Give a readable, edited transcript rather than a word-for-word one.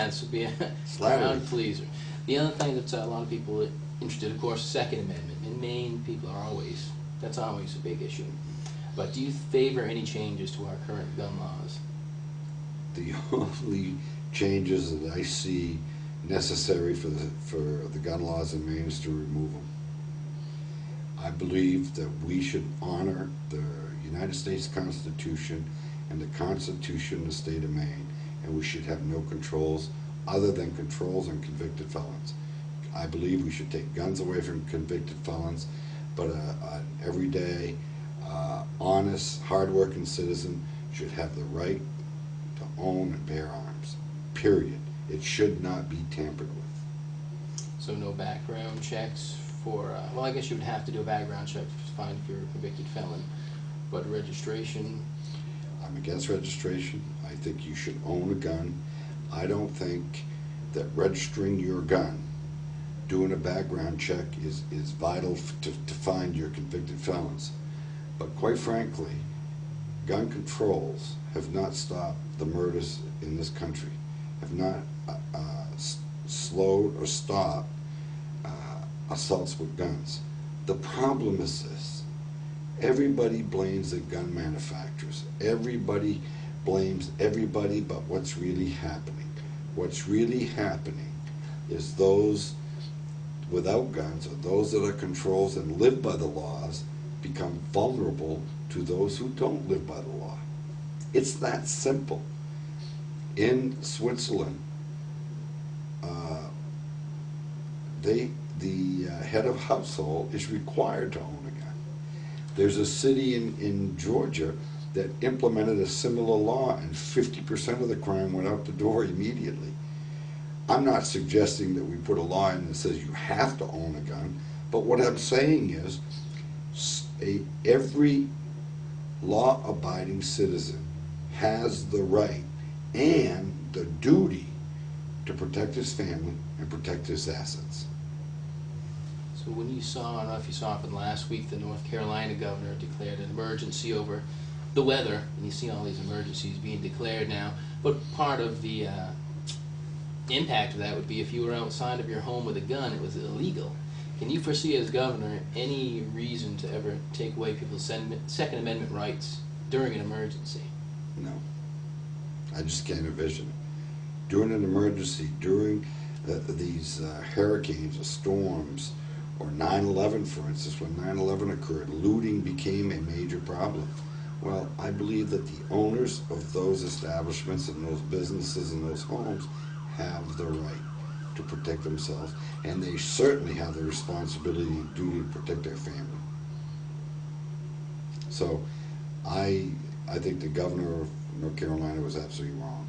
chance to be a crowd pleaser. The other thing that a lot of people are interested, of course, Second Amendment. In Maine, people are always, that's always a big issue. But do you favor any changes to our current gun laws? The only changes that I see necessary for the gun laws in Maine is to remove them. I believe that we should honor the United States Constitution and the Constitution of the state of Maine, and we should have no controls other than controls on convicted felons. I believe we should take guns away from convicted felons, but an everyday, honest, hard-working citizen should have the right to own and bear arms, period. It should not be tampered with. So no background checks for, well, I guess you would have to do a background check to find if you're a convicted felon, but registration? I'm against registration. I think you should own a gun. I don't think that registering your gun, doing a background check is vital to find your convicted felons. But quite frankly, gun controls have not stopped the murders in this country, have not slowed or stopped assaults with guns. The problem is this: everybody blames the gun manufacturers. Everybody blames everybody but what's really happening. What's really happening is those without guns, or those that are controls and live by the laws, become vulnerable to those who don't live by the law. It's that simple. In Switzerland, the head of household is required to own a gun. There's a city in Georgia that implemented a similar law, and 50% of the crime went out the door immediately. I'm not suggesting that we put a law in that says you have to own a gun, but what I'm saying is every law-abiding citizen has the right and the duty to protect his family and protect his assets. So when you saw, I don't know if you saw it last week, the North Carolina governor declared an emergency over the weather, and you see all these emergencies being declared now, but part of the impact of that would be if you were outside of your home with a gun, it was illegal. Can you foresee as governor any reason to ever take away people's Second Amendment rights during an emergency? No. I just can't envision it. During an emergency, during these hurricanes or storms, or 9/11, for instance, when 9/11 occurred, looting became a major problem. Well, I believe that the owners of those establishments and those businesses and those homes have the right to protect themselves, and they certainly have the responsibility and duty to protect their family. So I think the governor of North Carolina was absolutely wrong.